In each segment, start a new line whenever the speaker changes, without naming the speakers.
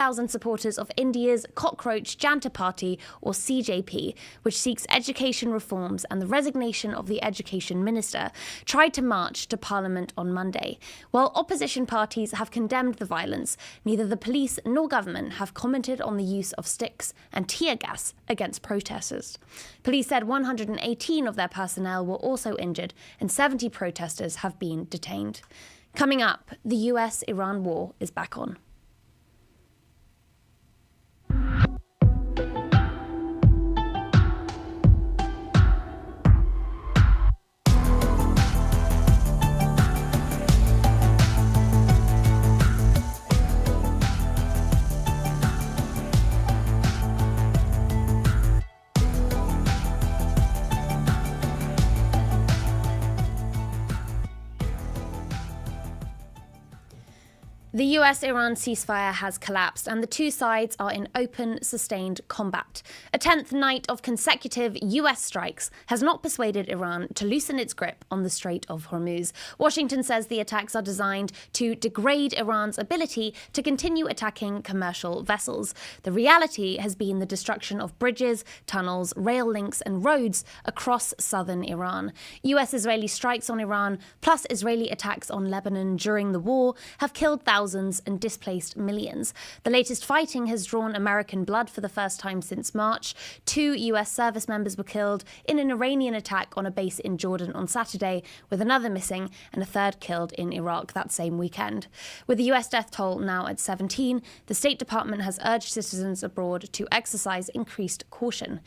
1,000 supporters of India's Cockroach Janta Party, or CJP, which seeks education reforms and the resignation of the education minister, tried to march to Parliament on Monday. While opposition parties have condemned the violence, neither the police nor government have commented on the use of sticks and tear gas against protesters. Police said 118 of their personnel were also injured and 70 protesters have been detained. Coming up, the US-Iran war is back on. The US-Iran ceasefire has collapsed and the two sides are in open, sustained combat. A 10th night of consecutive US strikes has not persuaded Iran to loosen its grip on the Strait of Hormuz. Washington says the attacks are designed to degrade Iran's ability to continue attacking commercial vessels. The reality has been the destruction of bridges, tunnels, rail links and roads across southern Iran. US-Israeli strikes on Iran, plus Israeli attacks on Lebanon during the war, have killed thousands and displaced millions. The latest fighting has drawn American blood for the first time since March. 2 US service members were killed in an Iranian attack on a base in Jordan on Saturday, with another missing and a third killed in Iraq that same weekend. With the US death toll now at 17, the State Department has urged citizens abroad to exercise increased caution.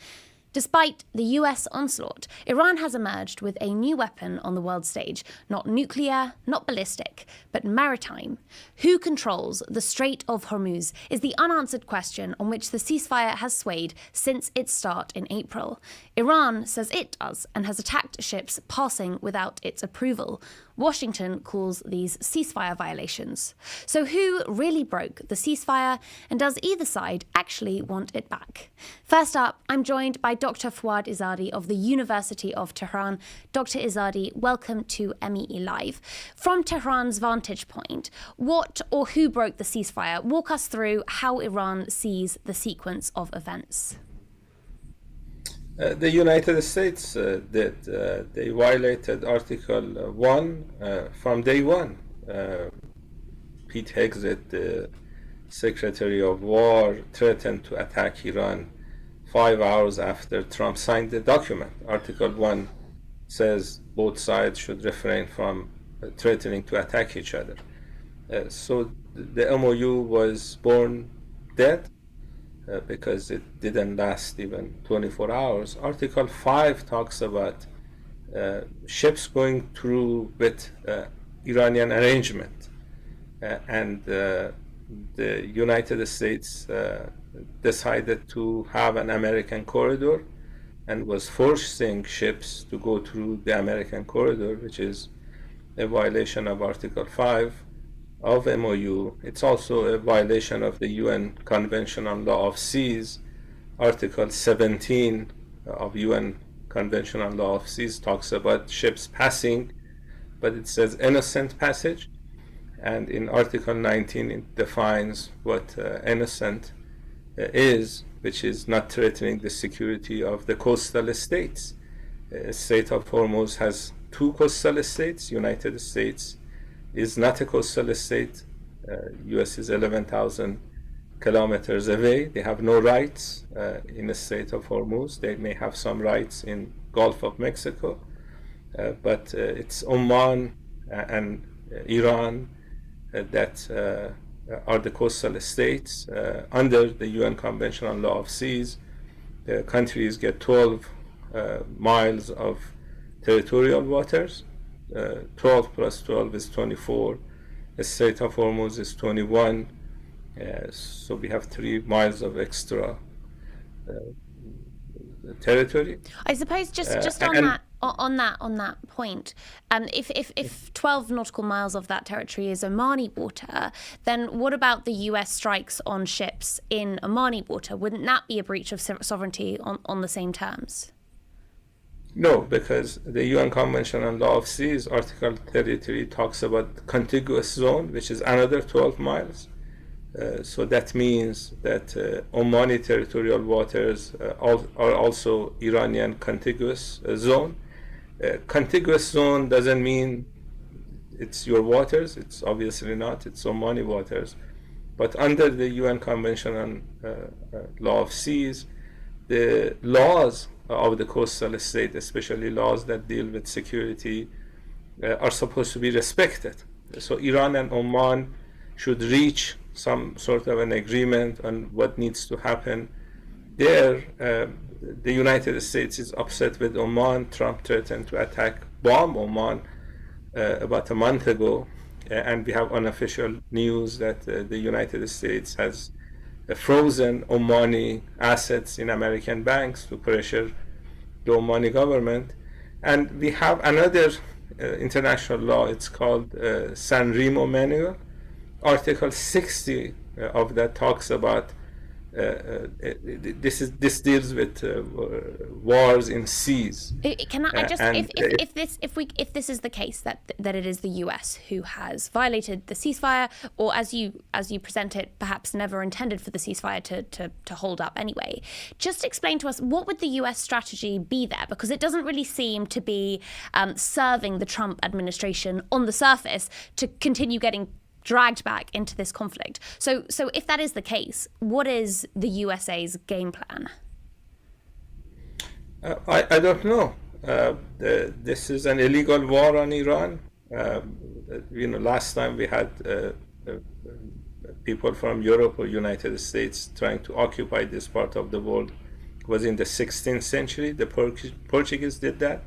Despite the US onslaught, Iran has emerged with a new weapon on the world stage. Not nuclear, not ballistic, but maritime. Who controls the Strait of Hormuz is the unanswered question on which the ceasefire has swayed since its start in April. Iran says it does and has attacked ships passing without its approval. Washington calls these ceasefire violations. So who really broke the ceasefire, and does either side actually want it back? First up, I'm joined by Dr. Fouad Izadi of the University of Tehran. Dr. Izadi, welcome to MEE Live. From Tehran's vantage point, what or who broke the ceasefire? Walk us through how Iran sees the sequence of events.
The United States did. They violated Article 1 from day one. Pete Hegseth, the Secretary of War, threatened to attack Iran 5 hours after Trump signed the document. Article 1 says both sides should refrain from threatening to attack each other. So the MOU was born dead. Because it didn't last even 24 hours. Article 5 talks about ships going through with Iranian arrangement. And the United States decided to have an American corridor and was forcing ships to go through the American corridor, which is a violation of Article 5 of MOU. It's also a violation of the UN Convention on Law of Seas. Article 17 of UN Convention on Law of Seas talks about ships passing, but it says innocent passage. And in Article 19, it defines what innocent is, which is not threatening the security of the coastal states. Strait of Hormuz has 2 coastal states. United States is not a coastal state. US is 11,000 kilometers away. They have no rights in the Strait of Hormuz. They may have some rights in Gulf of Mexico, but it's Oman and Iran that are the coastal states. Under the UN Convention on Law of Seas, the countries get 12 miles of territorial waters. 12 plus 12 is 24. The Strait of Hormuz is 21. So we have 3 miles of extra territory.
I suppose just on that point, if 12 nautical miles of that territory is Omani water, then what about the US strikes on ships in Omani water? Wouldn't that be a breach of sovereignty on the same terms?
No, because the UN Convention on Law of Seas, Article 33, talks about contiguous zone, which is another 12 miles. So that means that Omani territorial waters are also Iranian contiguous zone. Contiguous zone doesn't mean it's your waters. It's obviously not. It's Omani waters. But under the UN Convention on Law of Seas, the laws of the coastal state, especially laws that deal with security, are supposed to be respected. So Iran and Oman should reach some sort of an agreement on what needs to happen there. The United States is upset with Oman. Trump threatened to bomb Oman about a month ago, and we have unofficial news that the United States has frozen Omani assets in American banks to pressure the Omani government. And we have another international law. It's called San Remo Manual. Article 60 of that talks about this deals with wars in seas.
Can I just if this is the case that it is the US who has violated the ceasefire, or as you present it, perhaps never intended for the ceasefire to hold up anyway, just explain to us what would the US strategy be there, because it doesn't really seem to be serving the Trump administration on the surface to continue getting dragged back into this conflict. So if that is the case, what is the USA's game plan?
I don't know. This is an illegal war on Iran. Last time we had people from Europe or United States trying to occupy this part of the world was in the 16th century. The Portuguese did that.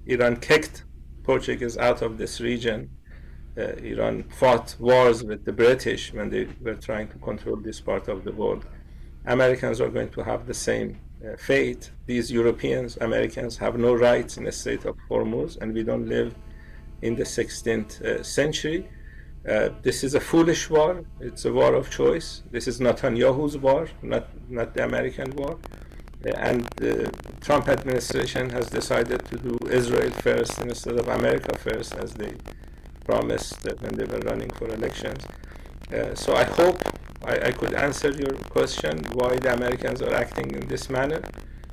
Iran kicked Portuguese out of this region. Iran fought wars with the British when they were trying to control this part of the world. Americans are going to have the same fate. These Europeans, Americans, have no rights in the Strait of Hormuz, and we don't live in the 16th century. This is a foolish war. It's a war of choice. This is Netanyahu's war, not the American war. And the Trump administration has decided to do Israel first instead of America first, as they promised when they were running for elections. So I hope I could answer your question why the Americans are acting in this manner.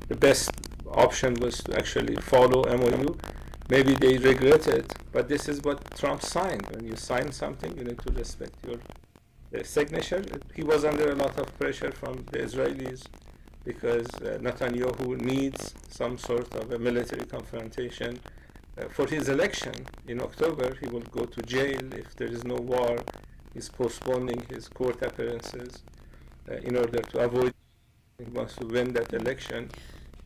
The best option was to actually follow MOU. Maybe they regret it, but this is what Trump signed. When you sign something, you need to respect your signature. He was under a lot of pressure from the Israelis because Netanyahu needs some sort of a military confrontation. For his election in October, he will go to jail if there is no war. He's postponing his court appearances in order to avoid. He wants to win that election.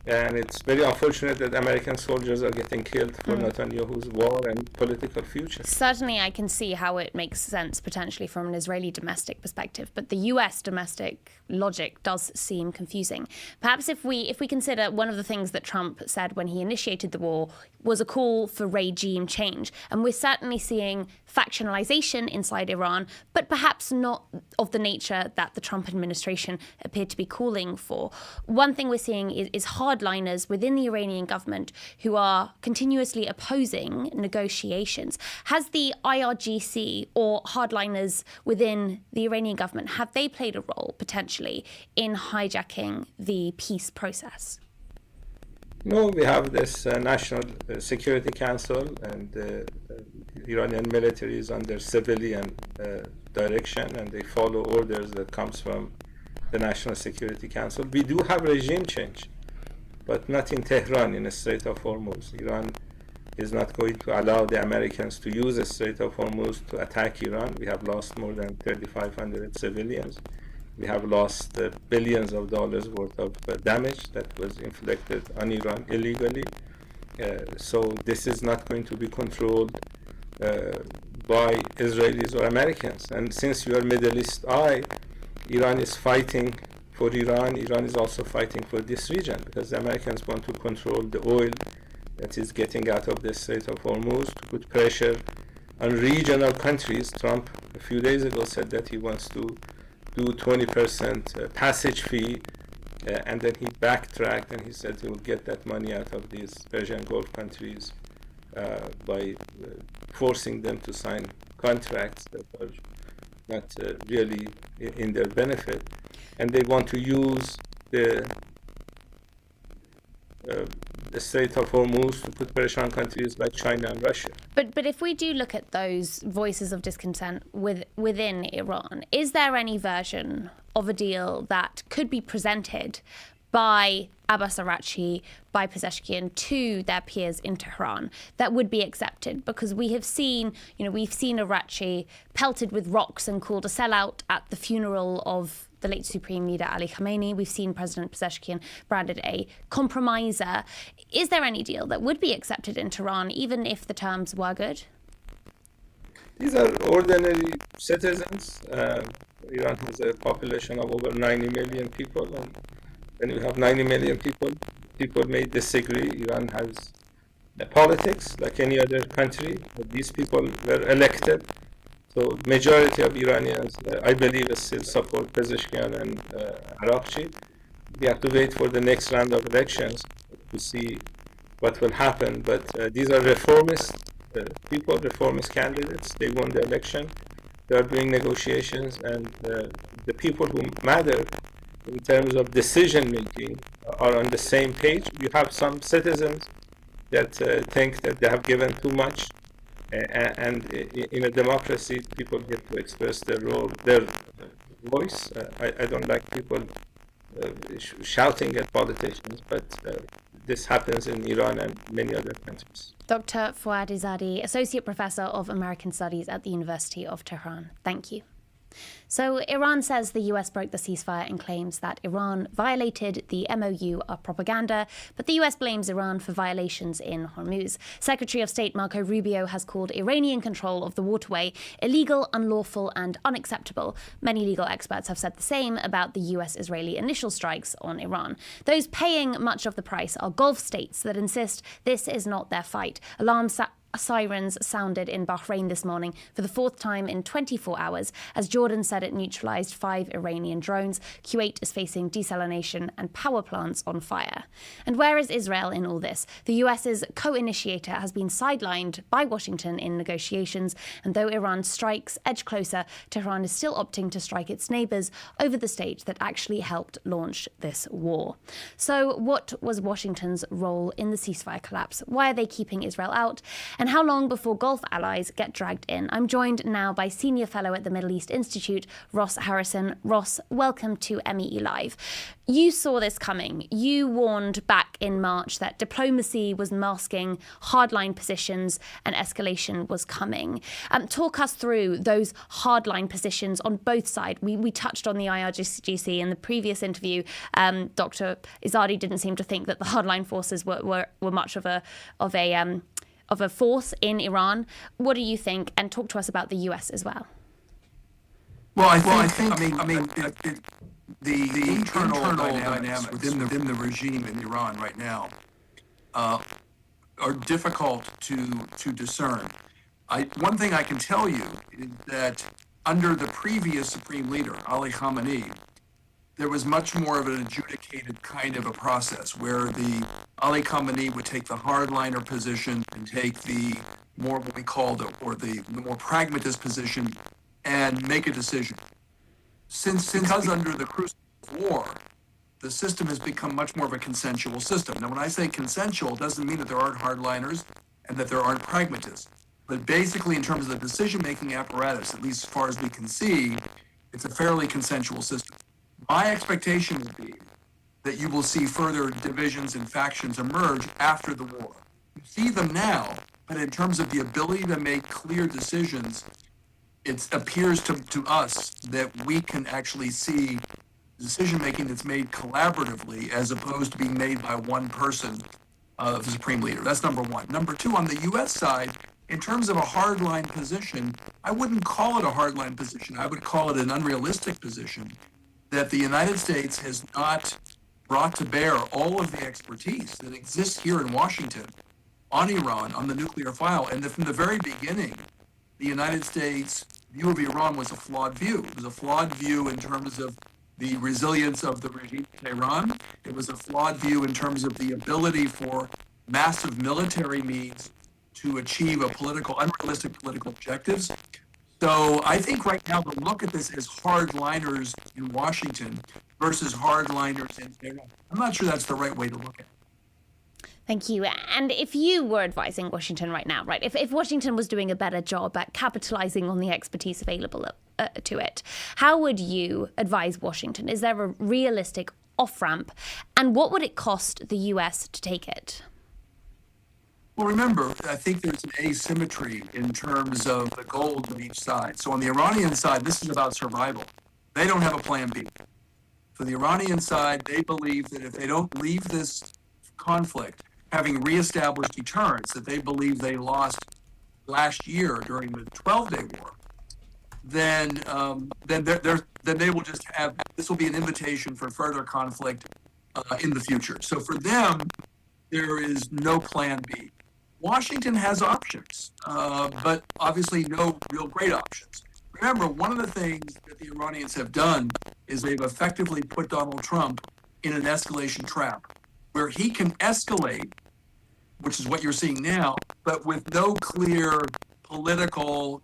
And it's very unfortunate that American soldiers are getting killed for Netanyahu's war and political future.
Certainly, I can see how it makes sense potentially from an Israeli domestic perspective, but the US domestic logic does seem confusing. Perhaps if we consider one of the things that Trump said when he initiated the war was a call for regime change, and we're certainly seeing factionalization inside Iran, but perhaps not of the nature that the Trump administration appeared to be calling for. One thing we're seeing is hardliners within the Iranian government who are continuously opposing negotiations. Has the IRGC or hardliners within the Iranian government, have they played a role potentially in hijacking the peace process?
No, we have this National Security Council, and the Iranian military is under civilian direction, and they follow orders that comes from the National Security Council. We do have regime change, but not in Tehran, in the Strait of Hormuz. Iran is not going to allow the Americans to use the Strait of Hormuz to attack Iran. We have lost more than 3,500 civilians. We have lost billions of dollars worth of damage that was inflicted on Iran illegally. So this is not going to be controlled by Israelis or Americans. And since you are Middle East eye, Iran is fighting for Iran. Iran is also fighting for this region because the Americans want to control the oil that is getting out of the Strait of Hormuz to put pressure on regional countries. Trump a few days ago said that he wants to do 20% passage fee, and then he backtracked and he said he will get that money out of these Persian Gulf countries by forcing them to sign contracts that are not really in their benefit, and they want to use the Strait of Hormuz to put pressure on countries like China and Russia.
But if we do look at those voices of discontent within Iran, is there any version of a deal that could be presented by Abbas Araghchi, by Pezeshkian to their peers in Tehran that would be accepted? Because we've seen Araghchi pelted with rocks and called a sellout at the funeral of the late Supreme Leader Ali Khamenei. We've seen President Pezeshkian branded a compromiser. Is there any deal that would be accepted in Tehran, even if the terms were good?
These are ordinary citizens. Iran has a population of over 90 million people, and when you have 90 million people may disagree. Iran has politics like any other country, but these people were elected. So majority of Iranians, I believe, still support Pezeshkian and Araghchi. We have to wait for the next round of elections to see what will happen. But these are reformist people, reformist candidates. They won the election. They are doing negotiations, and the people who matter in terms of decision making are on the same page. You have some citizens that think that they have given too much. And in a democracy, people get to express their voice. I don't like people shouting at politicians, but this happens in Iran and many other countries.
Dr. Fouad Izadi, Associate Professor of American Studies at the University of Tehran. Thank you. So Iran says the US broke the ceasefire and claims that Iran violated the MOU of propaganda, but the US blames Iran for violations in Hormuz. Secretary of State Marco Rubio has called Iranian control of the waterway illegal, unlawful, and unacceptable. Many legal experts have said the same about the US-Israeli initial strikes on Iran. Those paying much of the price are Gulf states that insist this is not their fight. Sirens sounded in Bahrain this morning for the fourth time in 24 hours as Jordan said it neutralized 5 Iranian drones. Kuwait is facing desalination and power plants on fire. And where is Israel in all this? The US's co-initiator has been sidelined by Washington in negotiations, and though Iran's strikes edge closer, Tehran is still opting to strike its neighbors over the state that actually helped launch this war. So what was Washington's role in the ceasefire collapse? Why are they keeping Israel out? And how long before Gulf allies get dragged in? I'm joined now by Senior Fellow at the Middle East Institute, Ross Harrison. Ross, welcome to MEE Live. You saw this coming. You warned back in March that diplomacy was masking hardline positions and escalation was coming. Talk us through those hardline positions on both sides. We touched on the IRGC in the previous interview. Dr. Izadi didn't seem to think that the hardline forces were much of a force in Iran. What do you think? And talk to us about the US as well.
Well, I mean, the internal dynamics within the regime in Iran right now are difficult to discern. One thing I can tell you is that under the previous supreme leader, Ali Khamenei, there was much more of an adjudicated kind of a process where the Ali Khamenei would take the hardliner position and take the more what we call the more pragmatist position and make a decision. Because under the crucible of war, the system has become much more of a consensual system. Now, when I say consensual, it doesn't mean that there aren't hardliners and that there aren't pragmatists. But basically, in terms of the decision-making apparatus, at least as far as we can see, it's a fairly consensual system. My expectation would be that you will see further divisions and factions emerge after the war. You see them now, but in terms of the ability to make clear decisions, it appears to us that we can actually see decision-making that's made collaboratively as opposed to being made by one person, the supreme leader. That's number one. Number two, on the U.S. side, in terms of a hardline position, I wouldn't call it a hardline position. I would call it an unrealistic position that the United States has not brought to bear all of the expertise that exists here in Washington on Iran, on the nuclear file, and that from the very beginning, the United States' view of Iran was a flawed view. It was a flawed view in terms of the resilience of the regime in Iran. It was a flawed view in terms of the ability for massive military means to achieve unrealistic political objectives. So I think right now to look at this as hardliners in Washington versus hardliners in Tehran, I'm not sure that's the right way to look at it.
Thank you. And if you were advising Washington right now, right, if Washington was doing a better job at capitalizing on the expertise available to it, how would you advise Washington? Is there a realistic off-ramp? And what would it cost the US to take it?
Well, remember, I think there's an asymmetry in terms of the goals of each side. So on the Iranian side, this is about survival. They don't have a plan B. For the Iranian side, they believe that if they don't leave this conflict, having reestablished deterrence that they believe they lost last year during the 12-day war, then they will just have, this will be an invitation for further conflict in the future. So for them, there is no plan B. Washington has options, but obviously no real great options. Remember, one of the things that the Iranians have done is they've effectively put Donald Trump in an escalation trap, where he can escalate, which is what you're seeing now, but with no clear political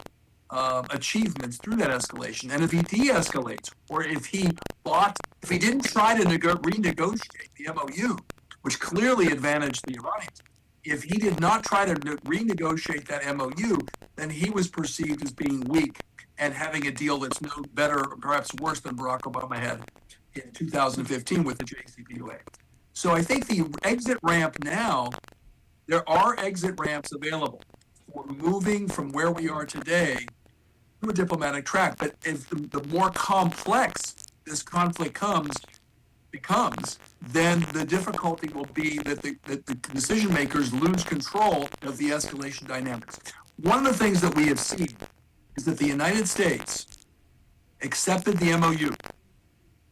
achievements through that escalation. And if he de-escalates, or if he didn't try to renegotiate the MOU, which clearly advantaged the Iranians, if he did not try to renegotiate that MOU, then he was perceived as being weak and having a deal that's no better, perhaps worse than Barack Obama had in 2015 with the JCPOA. So I think the exit ramp now, there are exit ramps available for moving from where we are today to a diplomatic track. But if the more complex this conflict becomes, then the difficulty will be that the decision makers lose control of the escalation dynamics. One of the things that we have seen is that the United States accepted the MOU,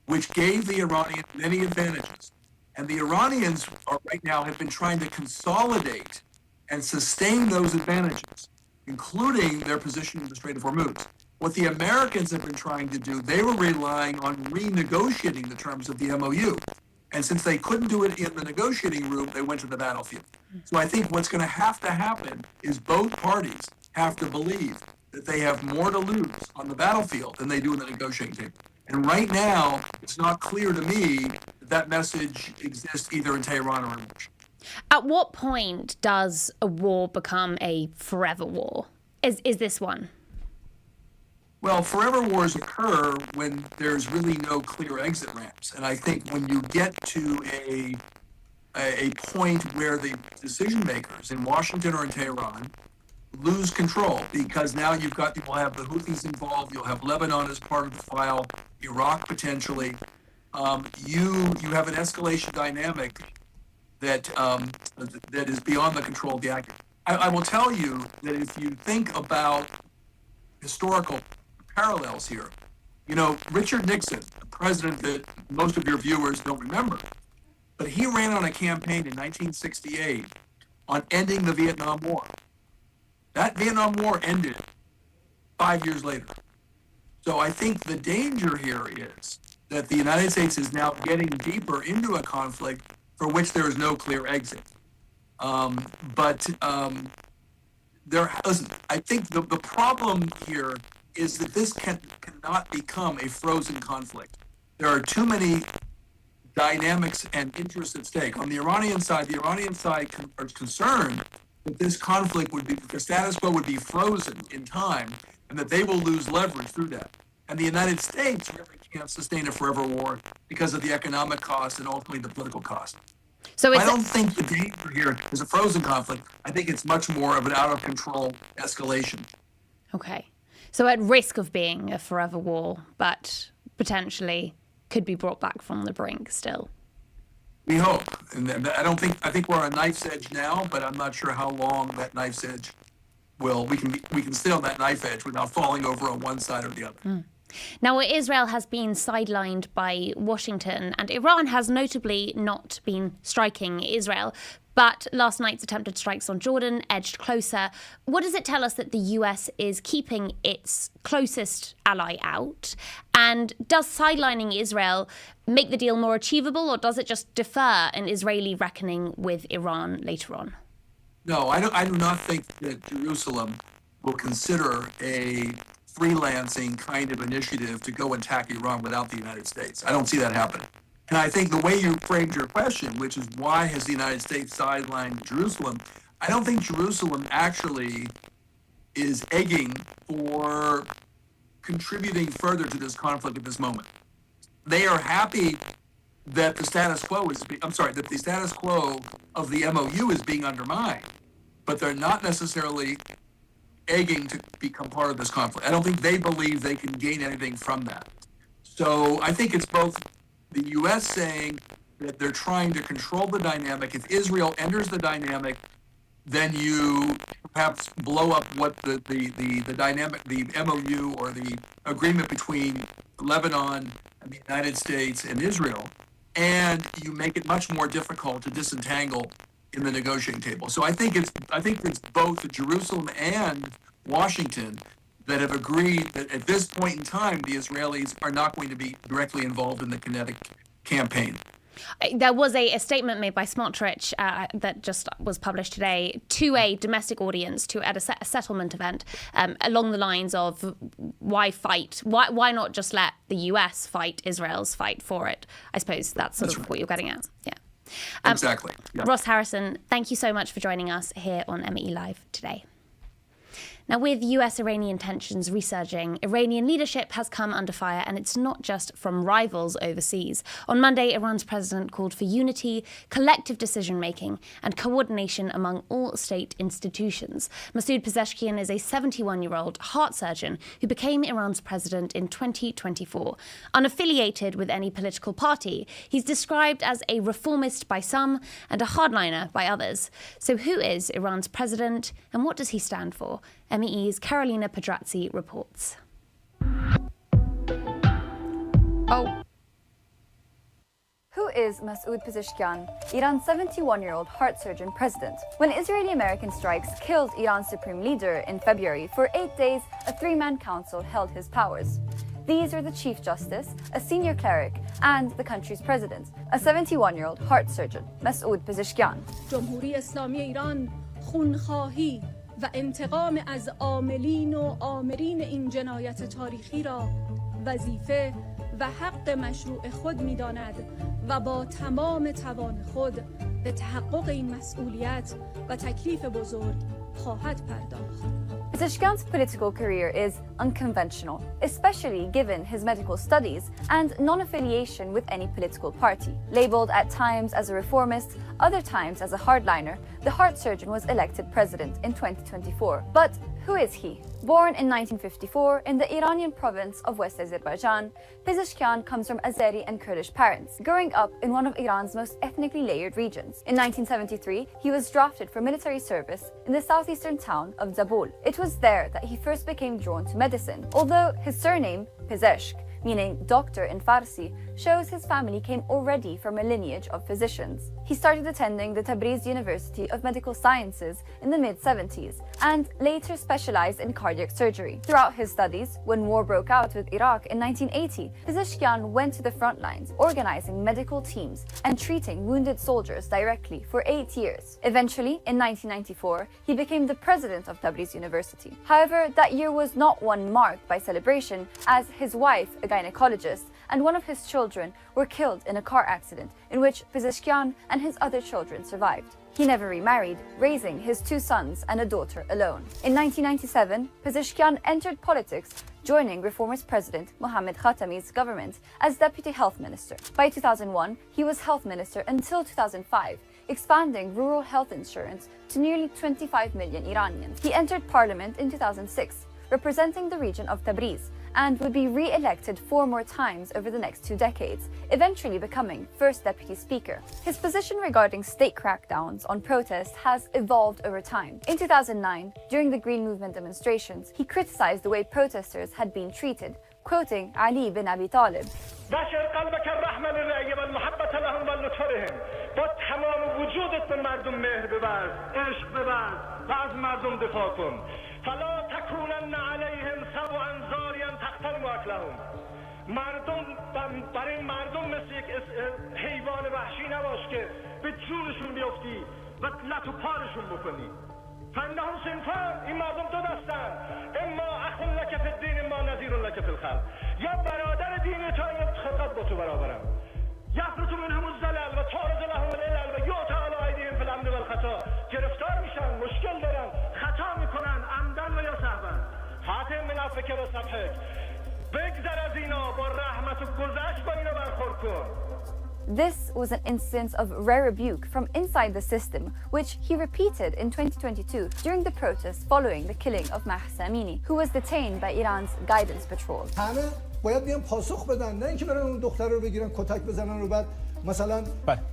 which gave the Iranians many advantages. And the Iranians right now have been trying to consolidate and sustain those advantages, including their position in the Strait of Hormuz. What the Americans have been trying to do, they were relying on renegotiating the terms of the MOU. And since they couldn't do it in the negotiating room, they went to the battlefield. So I think what's going to happen is both parties have to believe that they have more to lose on the battlefield than they do in the negotiating table. And right now, it's not clear to me that message exists either in Tehran or in Washington.
At what point does a war become a forever war? Is this one?
Well, forever wars occur when there's really no clear exit ramps. And I think when you get to a point where the decision makers in Washington or in Tehran lose control, because now you'll have the Houthis involved, you'll have Lebanon as part of the file, Iraq potentially. You have an escalation dynamic that is beyond the control of the actor. I will tell you that if you think about historical parallels here, Richard Nixon, the president that most of your viewers don't remember, but he ran on a campaign in 1968 on ending the Vietnam War. That Vietnam War ended 5 years later. So I think the danger here is that the United States is now getting deeper into a conflict for which there is no clear exit. Listen, I think the problem here is that this cannot become a frozen conflict. There are too many dynamics and interests at stake. On the Iranian side, are concerned that this conflict the status quo would be frozen in time, and that they will lose leverage through that. And the United States really can't sustain a forever war because of the economic cost and ultimately the political cost. So I don't think the danger here is a frozen conflict. I think it's much more of an out-of-control escalation.
Okay. So at risk of being a forever war, but potentially could be brought back from the brink still.
We hope. And I think we're on a knife's edge now, but I'm not sure how long that knife's edge we can stay on that knife edge without falling over on one side or the other.
Now, Israel has been sidelined by Washington, and Iran has notably not been striking Israel. But last night's attempted strikes on Jordan edged closer. What does it tell us that the US is keeping its closest ally out? And does sidelining Israel make the deal more achievable, or does it just defer an Israeli reckoning with Iran later on?
No, I do not think that Jerusalem will consider a freelancing kind of initiative to go attack Iran without the United States. I don't see that happening. And I think the way you framed your question, which is why has the United States sidelined Jerusalem, I don't think Jerusalem actually is egging for contributing further to this conflict at this moment. They are happy that the status quo that the status quo of the MOU is being undermined, but they're not necessarily egging to become part of this conflict. I don't think they believe they can gain anything from that. So I think it's both the U.S. saying that they're trying to control the dynamic. If Israel enters the dynamic, then you perhaps blow up what the dynamic, the MOU or the agreement between Lebanon and the United States and Israel, and you make it much more difficult to disentangle in the negotiating table. So I think it's both Jerusalem and Washington that have agreed that at this point in time, the Israelis are not going to be directly involved in the kinetic campaign.
There was a statement made by Smotrich that just was published today to a domestic audience at a settlement event along the lines of why fight? Why not just let the US fight Israel's fight for it? I suppose that's sort of
right.
what you're getting at. Yeah.
Exactly. Yeah.
Ross Harrison, thank you so much for joining us here on MEE Live today. Now, with US-Iranian tensions resurging, Iranian leadership has come under fire, and it's not just from rivals overseas. On Monday, Iran's president called for unity, collective decision-making, and coordination among all state institutions. Masoud Pezeshkian is a 71-year-old heart surgeon who became Iran's president in 2024. Unaffiliated with any political party, he's described as a reformist by some and a hardliner by others. So who is Iran's president, and what does he stand for? MEE's Carolina Pedrazzi reports.
Who is Masoud Pezeshkian, Iran's 71-year-old heart surgeon president? When Israeli-American strikes killed Iran's supreme leader in February, for 8 days, a three-man council held his powers. These are the Chief Justice, a senior cleric, and the country's president, a 71-year-old heart surgeon, Masoud Pezeshkian.
جمهوری اسلامی ایران خونخواهی و انتقام از عاملین و آمرین این جنایت تاریخی را وظیفه و حق مشروع خود می‌داند و با تمام توان خود به تحقق این مسئولیت و تکلیف بزرگ خواهد پرداخت.
Pezeshkian's political career is unconventional, especially given his medical studies and non-affiliation with any political party. Labeled at times as a reformist, other times as a hardliner, the heart surgeon was elected president in 2024. But who is he? Born in 1954 in the Iranian province of West Azerbaijan, Pezeshkian comes from Azeri and Kurdish parents, growing up in one of Iran's most ethnically layered regions. In 1973, he was drafted for military service in the southeastern town of Zabul. It was there that he first became drawn to medicine, although his surname, Pezeshk, meaning doctor in Farsi, shows his family came already from a lineage of physicians. He started attending the Tabriz University of Medical Sciences in the mid-70s and later specialized in cardiac surgery. Throughout his studies, when war broke out with Iraq in 1980, Pezeshkian went to the front lines, organizing medical teams and treating wounded soldiers directly for 8 years. Eventually, in 1994, he became the president of Tabriz University. However, that year was not one marked by celebration, as his wife, a gynecologist, and one of his children were killed in a car accident in which Pezeshkian and his other children survived. He never remarried, raising his 2 sons and a daughter alone. In 1997, Pezeshkian entered politics, joining reformist president Mohammad Khatami's government as deputy health minister. By 2001, he was health minister until 2005, expanding rural health insurance to nearly 25 million Iranians. He entered parliament in 2006, representing the region of Tabriz, and would be re-elected 4 more times over the next 2 decades, eventually becoming first deputy speaker. His position regarding state crackdowns on protest has evolved over time. In 2009, during the Green Movement demonstrations, he criticized the way protesters had been treated, quoting Ali bin Abi Talib.
فلا تكونن عليهم سبعا زاريا تقتل واكلهم مردم برای مردم مثل یک حیوان وحشی نباش که به جونشون بیفتی و لط و پارشون بکنی پنجاه صنفان این مردم دو دستن اما اخ لک فی الدین اما نذیر لک فی الخلق یا برادر دین تو یا خلقت با تو برابرم یفرط منهم الزلل و تعرض لهم العلل و یعطى علی ایدیهم فی الامن والخطا گرفتار میشن مشکل دارن خطا میکنن عمدن و یا سهوا فاتح من عفوک و صفحک بگذر از اینا با رحمت و گذشت با اینا برخورد کن.
This was an instance of rare rebuke from inside the system, which he repeated in 2022 during the protests following the killing of Mahsa Amini, who was detained by Iran's guidance patrol.
همه باید بیان پاسخ بدن، نه اینکه برن اون دختر رو بگیرن کتک بزنن و بعد مثلا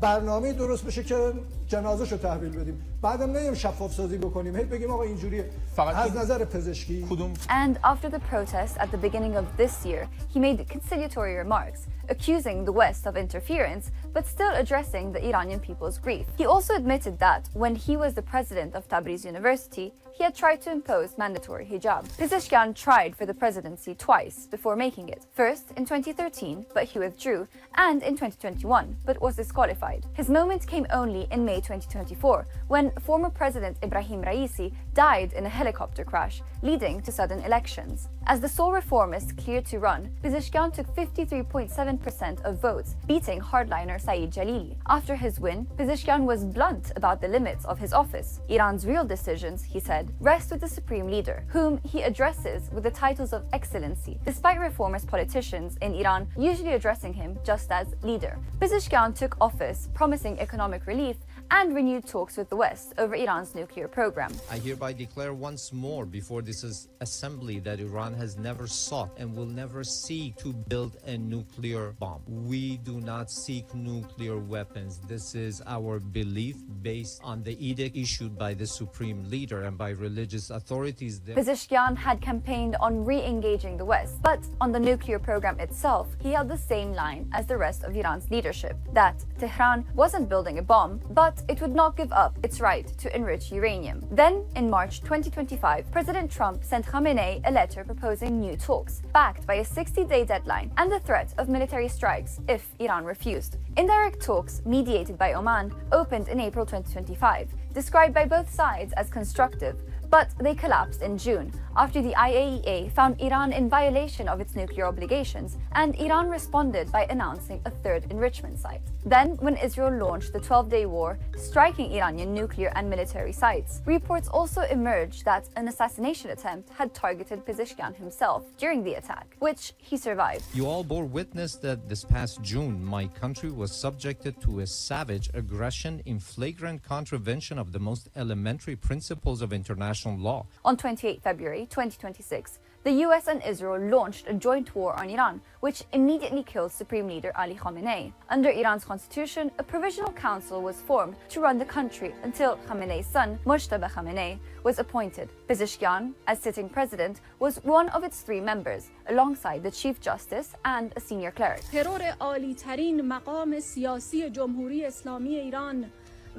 برنامه درست بشه که جنازه‌شو تحویل بدیم، بعدم نیم شفاف سازی بکنیم، هی بگیم آقا اینجوریه از نظر پزشکی.
And after the protest at the beginning of this year, he made conciliatory remarks, accusing the West of interference, but still addressing the Iranian people's grief. He also admitted that when he was the president of Tabriz University, he had tried to impose mandatory hijab. Pezeshkian tried for the presidency twice before making it. First in 2013, but he withdrew, and in 2021, but was disqualified. His moment came only in May 2024, when former President Ibrahim Raisi died in a helicopter crash, leading to sudden elections. As the sole reformist cleared to run, Pezeshkian took 53.7% of votes, beating hardliner Saeed Jalili. After his win, Pezeshkian was blunt about the limits of his office. Iran's real decisions, he said, rest with the supreme leader, whom he addresses with the titles of excellency, despite reformist politicians in Iran usually addressing him just as leader. Pezeshkian took office promising economic relief and renewed talks with the West over Iran's nuclear program.
I hereby declare once more before this assembly that Iran has never sought and will never seek to build a nuclear bomb. We do not seek nuclear weapons. This is our belief based on the edict issued by the supreme leader and by religious authorities.
Pezeshkian had campaigned on re-engaging the West, but on the nuclear program itself, he held the same line as the rest of Iran's leadership, that Tehran wasn't building a bomb, but it would not give up its right to enrich uranium. Then, in March 2025, President Trump sent Khamenei a letter proposing new talks, backed by a 60-day deadline and the threat of military strikes if Iran refused. Indirect talks, mediated by Oman, opened in April 2025, described by both sides as constructive, but they collapsed in June after the IAEA found Iran in violation of its nuclear obligations, and Iran responded by announcing a third enrichment site. Then, when Israel launched the 12-day war, striking Iranian nuclear and military sites, reports also emerged that an assassination attempt had targeted Pezeshkian himself during the attack, which he survived.
You all bore witness that this past June, my country was subjected to a savage aggression in flagrant contravention of the most elementary principles of international law.
On 28 February 2026, the US and Israel launched a joint war on Iran, which immediately killed Supreme Leader Ali Khamenei. Under Iran's constitution, a provisional council was formed to run the country until Khamenei's son, Mojtaba Khamenei, was appointed. Pezeshkian, as sitting president, was one of its 3 members, alongside the Chief Justice and a senior cleric.
ترور عالی ترین مقام سیاسی جمهوری اسلامی ایران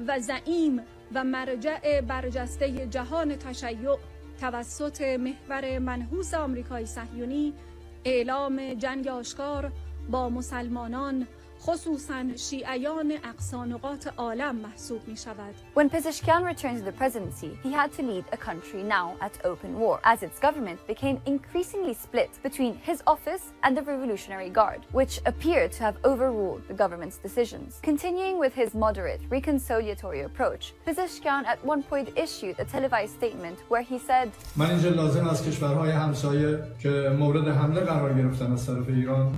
و زعیم و مرجع برجسته جهان تشیع توسط محور منحوس آمریکای صهیونی اعلام جنگ آشکار با مسلمانان خصوصاً شیعیان اقصا نقاط عالم محسوب می شود.
When Pezeshkian returned to the presidency, he had to lead a country now at open war, as its government became increasingly split between his office and the Revolutionary Guard, which appeared to have overruled the government's decisions. Continuing with his moderate, reconciliatory approach, Pezeshkian at one point issued a televised statement where he said,
من اینجا لازم از کشورهای همسایه که مورد حمله قرار گرفتن از طرف ایران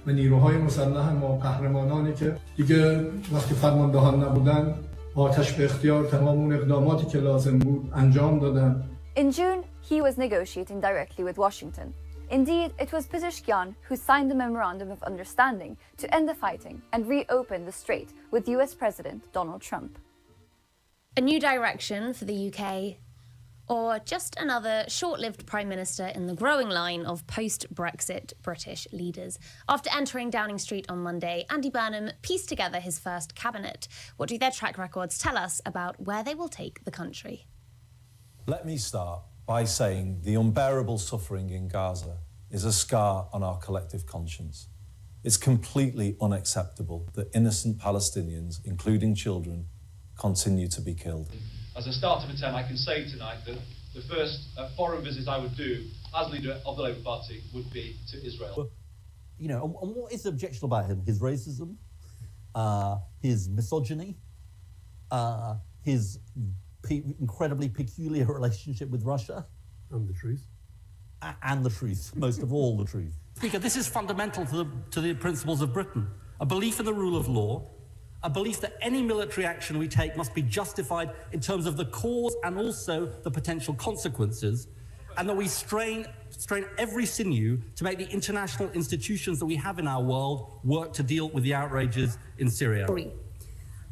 و نیروهای مسلح ما قهرمانانی که دیگه وقتی فرماندهان نبودن آتش به اختیار تمام اون اقداماتی که لازم بود انجام دادن.
In June, he was negotiating directly with Washington. Indeed, it was Pezeshkian who signed the Memorandum of Understanding to end the fighting and reopen the strait with US President Donald Trump.
A new direction for the UK, or just another short-lived Prime Minister in the growing line of post-Brexit British leaders. After entering Downing Street on Monday, Andy Burnham pieced together his first cabinet. What do their track records tell us about where they will take the country?
Let me start by saying the unbearable suffering in Gaza is a scar on our collective conscience. It's completely unacceptable that innocent Palestinians, including children, continue to be killed.
as a start of a term, I can say tonight that the first foreign visit I would do as leader of the Labour Party would be to Israel.
You know, and what is objectionable about him? His racism, his misogyny, his incredibly peculiar relationship with Russia.
And the truth.
And the truth, most of all the truth.
Speaker, this is fundamental to the principles of Britain. A belief in the rule of law, a belief that any military action we take must be justified in terms of the cause and also the potential consequences, and that we strain every sinew to make the international institutions that we have in our world work to deal with the outrages in Syria.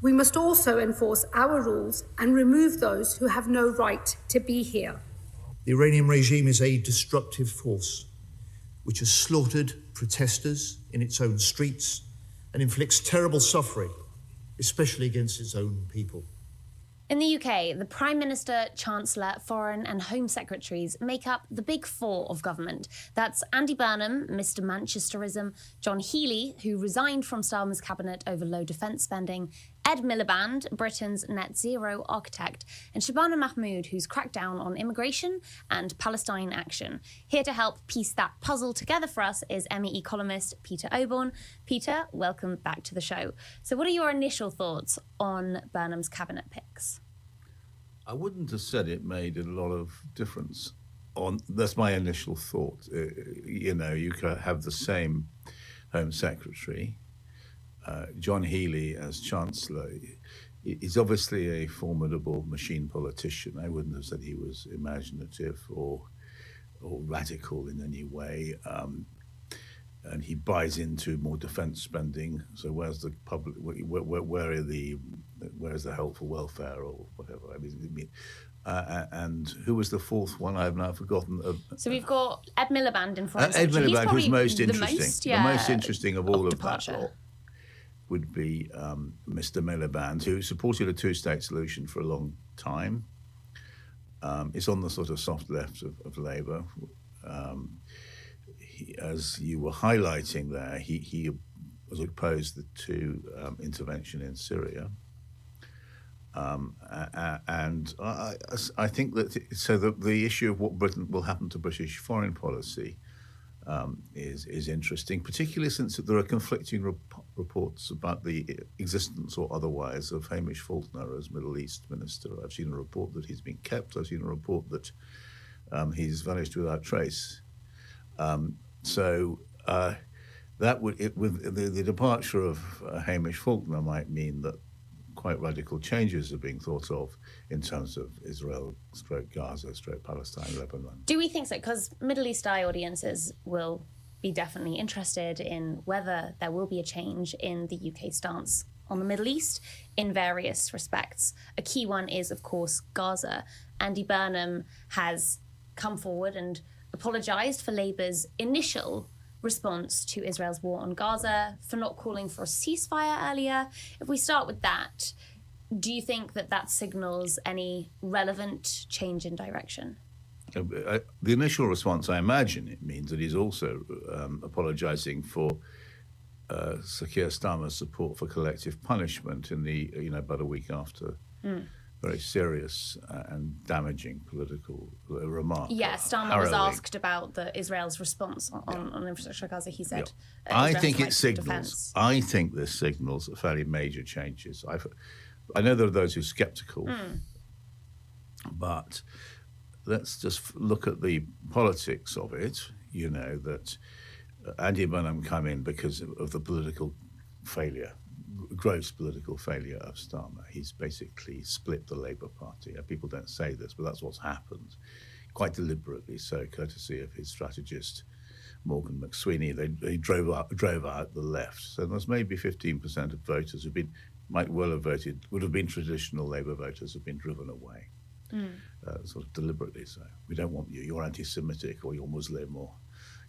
We must also enforce our rules and remove those who have no right to be here.
The Iranian regime is a destructive force which has slaughtered protesters in its own streets and inflicts terrible suffering, especially against its own people.
In the UK, the Prime Minister, Chancellor, Foreign and Home Secretaries make up the big four of government. That's Andy Burnham, Mr Manchesterism, John Healey, who resigned from Starmer's cabinet over low defence spending, Ed Miliband, Britain's net zero architect, and Shabana Mahmood, who's cracked down on immigration and Palestine action. Here to help piece that puzzle together for us is MEE columnist Peter Oborne. Peter, welcome back to the show. So what are your initial thoughts on Burnham's cabinet picks?
I wouldn't have said it made a lot of difference. That's my initial thought. You know, you could have the same Home Secretary. John Healey as Chancellor is obviously a formidable machine politician. I wouldn't have said he was imaginative or radical in any way. And he buys into more defence spending. So where's the public? Where's the health for welfare or whatever? I mean, and who was the fourth one? I've now forgotten.
So we've got Ed Miliband in Foreign
Ed
Secretary.
Miliband, who's most interesting. The most interesting of all of
departure.
that would be Mr. Miliband, who supported a two-state solution for a long time. It's on the sort of soft left of Labour. As you were highlighting there, he was opposed to intervention in Syria. And I think that the issue of what Britain will happen to British foreign policy is interesting, particularly since there are conflicting reports about the existence or otherwise of Hamish Faulkner as Middle East Minister. I've seen a report that he's been kept. I've seen a report that he's vanished without trace. That would, with the departure of Hamish Faulkner might mean that quite radical changes are being thought of in terms of Israel, Gaza, Palestine, Lebanon.
Do we think so? Because Middle East Eye audiences will be definitely interested in whether there will be a change in the UK stance on the Middle East in various respects. A key one is, of course, Gaza. Andy Burnham has come forward and apologised for Labour's initial response to Israel's war on Gaza, for not calling for a ceasefire earlier. If we start with that, do you think that signals any relevant change in direction?
The initial response, I imagine it means that he's also apologising for Sir Keir Starmer's support for collective punishment in the, about a week after very serious and damaging political remark.
Yeah, Starmer was asked about Israel's response on infrastructure Gaza. He said,
I think it signals. I think this signals fairly major changes. I know there are those who are sceptical, but let's just look at the politics of it. You know that Andy Burnham came in because of the political failure. Gross political failure of Starmer. He's basically split the Labour Party. People don't say this, but that's what's happened, quite deliberately so, courtesy of his strategist, Morgan McSweeney. They drove out the left. So there's maybe 15% of voters who would have been traditional Labour voters, have been driven away, sort of deliberately so. We don't want you. You're anti-Semitic or you're Muslim or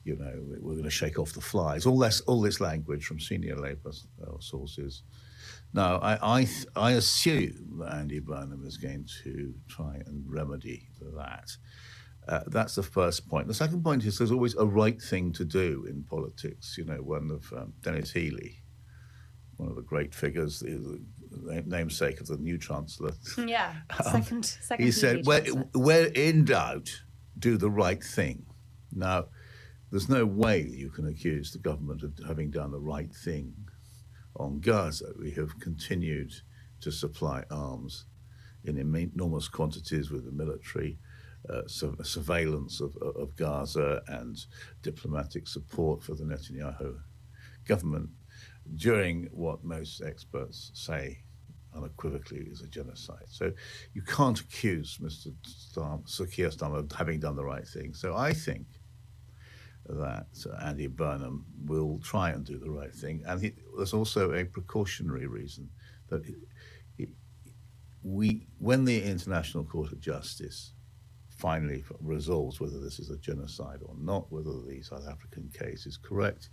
we're going to shake off the flies. All this language from senior Labour sources. Now, I assume that Andy Burnham is going to try and remedy that. That's the first point. The second point is there's always a right thing to do in politics. One of Dennis Healey, one of the great figures, namesake of the new chancellor.
Yeah, second.
He said, "Where in doubt, do the right thing." Now, there's no way you can accuse the government of having done the right thing on Gaza. We have continued to supply arms in enormous quantities with the military, surveillance of Gaza and diplomatic support for the Netanyahu government during what most experts say unequivocally is a genocide. So you can't accuse Mr. Keir Starmer of having done the right thing. So I think that Andy Burnham will try and do the right thing. And there's also a precautionary reason that when the International Court of Justice finally resolves whether this is a genocide or not, whether the South African case is correct,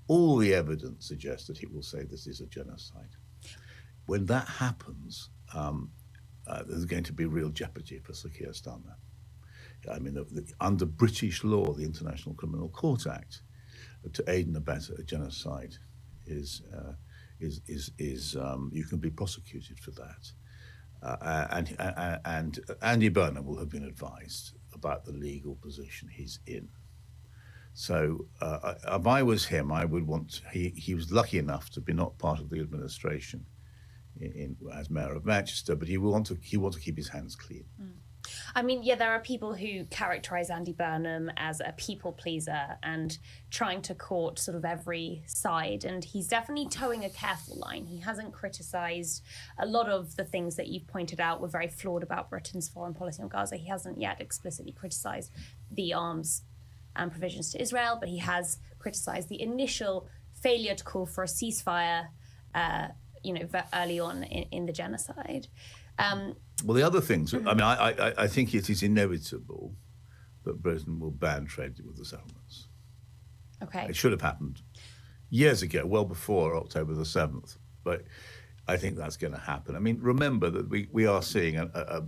all the evidence suggests that he will say this is a genocide. When that happens, there's going to be real jeopardy for Sir Keir Starmer. I mean, under British law, the International Criminal Court Act, to aid and abet a genocide is you can be prosecuted for that. And Andy Burnham will have been advised about the legal position he's in. So if I was him, I would want. He was lucky enough to be not part of the administration as Mayor of Manchester, but he will want to keep his hands clean.
I mean, yeah, there are people who characterise Andy Burnham as a people pleaser and trying to court sort of every side, and he's definitely towing a careful line. He hasn't criticised a lot of the things that you've pointed out were very flawed about Britain's foreign policy on Gaza. He hasn't yet explicitly criticised the arms and provisions to Israel, but he has criticised the initial failure to call for a ceasefire, early on in the genocide.
Well, the other things, I mean, I think it is inevitable that Britain will ban trade with the settlements.
Okay.
It should have happened years ago, well before October the 7th, but I think that's going to happen. I mean, remember that we are seeing a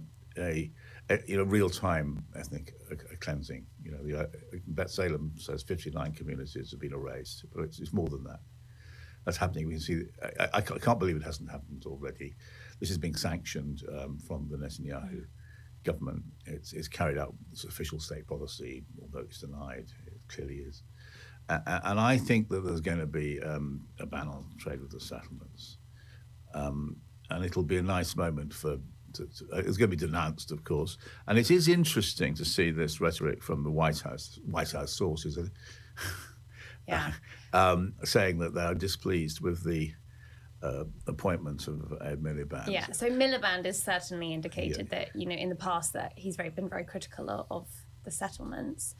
real-time ethnic cleansing. You know, Bet Salem says 59 communities have been erased, but it's more than that. That's happening. We can see. I can't believe it hasn't happened already. This is being sanctioned from the Netanyahu government. It's carried out its official state policy, although it's denied. It clearly is. And I think that there's going to be a ban on trade with the settlements, and it'll be a nice moment for. It's going to be denounced, of course, and it is interesting to see this rhetoric from the White House sources, saying that they are displeased with the appointment of Ed Miliband.
Yeah, so Miliband has certainly indicated that, in the past that he's been very critical of the settlements.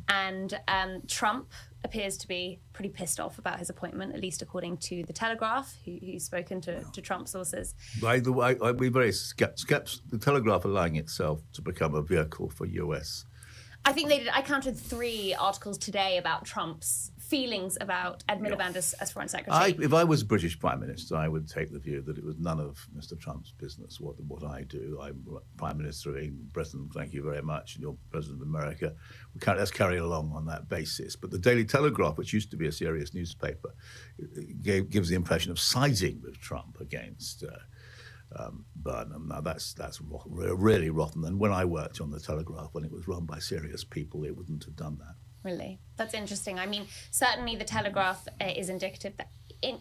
And Trump appears to be pretty pissed off about his appointment, at least according to The Telegraph, who's spoken to Trump sources.
By the way, I'd be very skeptical. The Telegraph allowing itself to become a vehicle for US.
I think they did. I counted 3 articles today about Trump's feelings about Ed Miliband as Foreign Secretary.
If I was British Prime Minister, I would take the view that it was none of Mr. Trump's business what I do. I'm Prime Minister in Britain, thank you very much, and you're President of America. Let's carry along on that basis. But the Daily Telegraph, which used to be a serious newspaper, gives the impression of siding with Trump against Burnham. Now that's really rotten. And when I worked on the Telegraph, when it was run by serious people, it wouldn't have done that.
Really, that's interesting. I mean, certainly the Telegraph is indicative that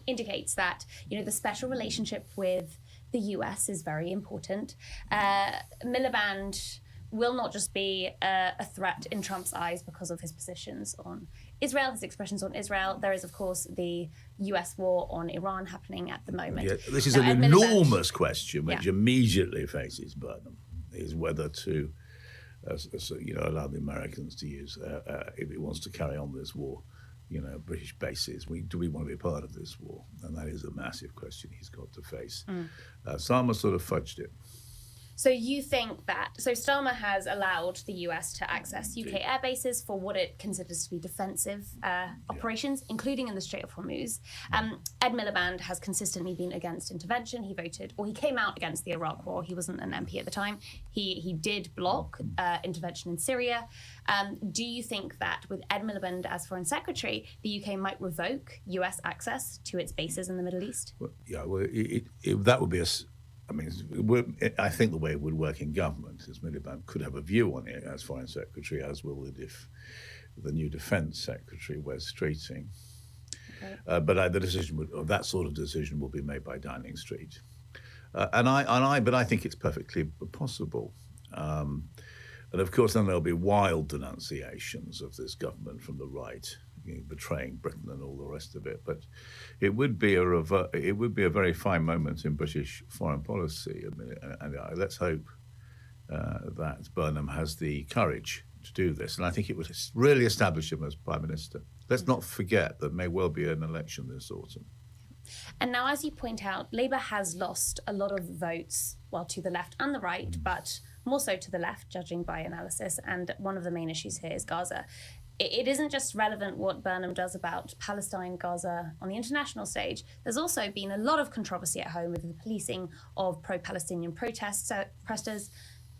indicates that the special relationship with the US is very important. Miliband will not just be a threat in Trump's eyes because of his positions on Israel, his expressions on Israel. There is, of course, the US war on Iran happening at the moment.
Yeah, this is an enormous question which immediately faces Burnham, is whether to allow the Americans to use, if it wants to carry on this war, British bases. Do we want to be part of this war? And that is a massive question he's got to face. Starmer sort of fudged it.
So you think that, so Starmer has allowed the US to access UK air bases for what it considers to be defensive operations, including in the Strait of Hormuz. Ed Miliband has consistently been against intervention. He voted, or he came out against the Iraq war. He wasn't an MP at the time. He did block intervention in Syria. Do you think that with Ed Miliband as Foreign Secretary, the UK might revoke US access to its bases in the Middle East?
Well, that would be I think the way it would work in government is Miliband could have a view on it as Foreign Secretary, as will the new Defence Secretary, Wes Streeting. Okay. But the decision that sort of decision will be made by Downing Street, but I think it's perfectly possible. And of course, then there'll be wild denunciations of this government from the right, betraying Britain and all the rest of it. But it would be a very fine moment in British foreign policy. And let's hope that Burnham has the courage to do this. And I think it would really establish him as Prime Minister. Let's not forget that may well be an election this autumn.
And now, as you point out, Labour has lost a lot of votes, well, to the left and the right, but more so to the left, judging by analysis. And one of the main issues here is Gaza. It isn't just relevant what Burnham does about Palestine, Gaza on the international stage. There's also been a lot of controversy at home with the policing of pro-Palestinian protesters,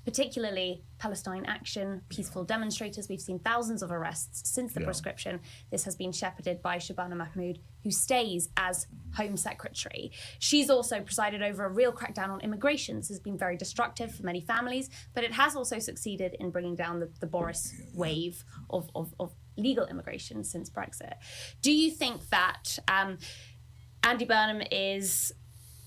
particularly Palestine Action, peaceful demonstrators. We've seen thousands of arrests since the proscription. This has been shepherded by Shabana Mahmood, who stays as Home Secretary. She's also presided over a real crackdown on immigration. This has been very destructive for many families, but it has also succeeded in bringing down the Boris wave of legal immigration since Brexit. Do you think that Andy Burnham is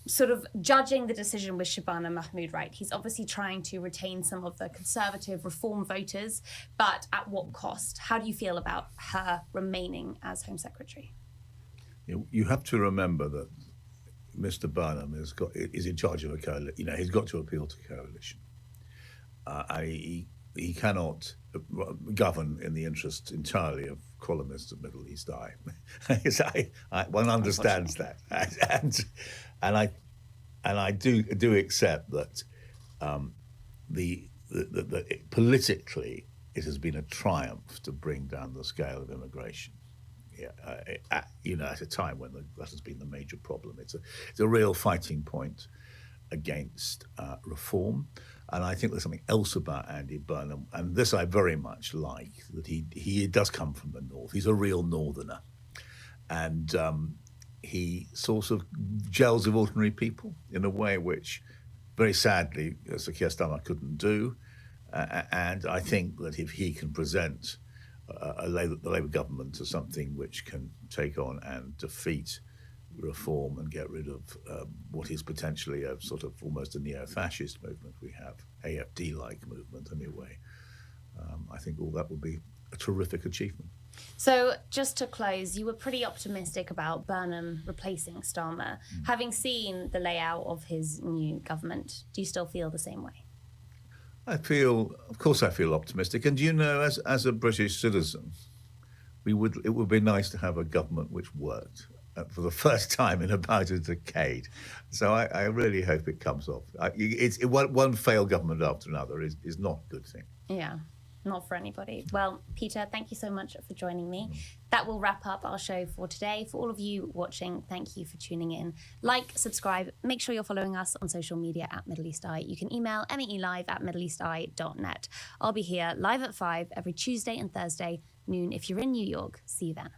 sort of judging the decision with Shabana Mahmood right? He's obviously trying to retain some of the conservative reform voters, but at what cost? How do you feel about her remaining as Home Secretary?
You have to remember that Mr. Burnham is in charge of a coalition. He's got to appeal to coalition. He cannot govern in the interest entirely of columnists at Middle East Eye. One understands that, and I do accept that politically it has been a triumph to bring down the scale of immigration. At a time when that has been the major problem. It's a real fighting point against reform. And I think there's something else about Andy Burnham, and this I very much like, that he does come from the north. He's a real northerner. And he sort of gels with ordinary people in a way which, very sadly, Sir Keir Starmer couldn't do. And I think that if he can present the Labour government as something which can take on and defeat reform and get rid of what is potentially a sort of almost a neo-fascist movement we have, AFD-like movement anyway, I think all that would be a terrific achievement.
So just to close, you were pretty optimistic about Burnham replacing Starmer. Having seen the layout of his new government, do you still feel the same way?
Of course I feel optimistic. And as a British citizen, it would be nice to have a government which worked for the first time in about a decade. So I really hope it comes off. One failed government after another is not a good thing.
Yeah, not for anybody. Well, Peter, thank you so much for joining me. That will wrap up our show for today. For all of you watching, thank you for tuning in. Like, subscribe, make sure you're following us on social media at Middle East Eye. You can email meelive@middleeasteye.net. I'll be here live at 5 every Tuesday and Thursday noon if you're in New York. See you then.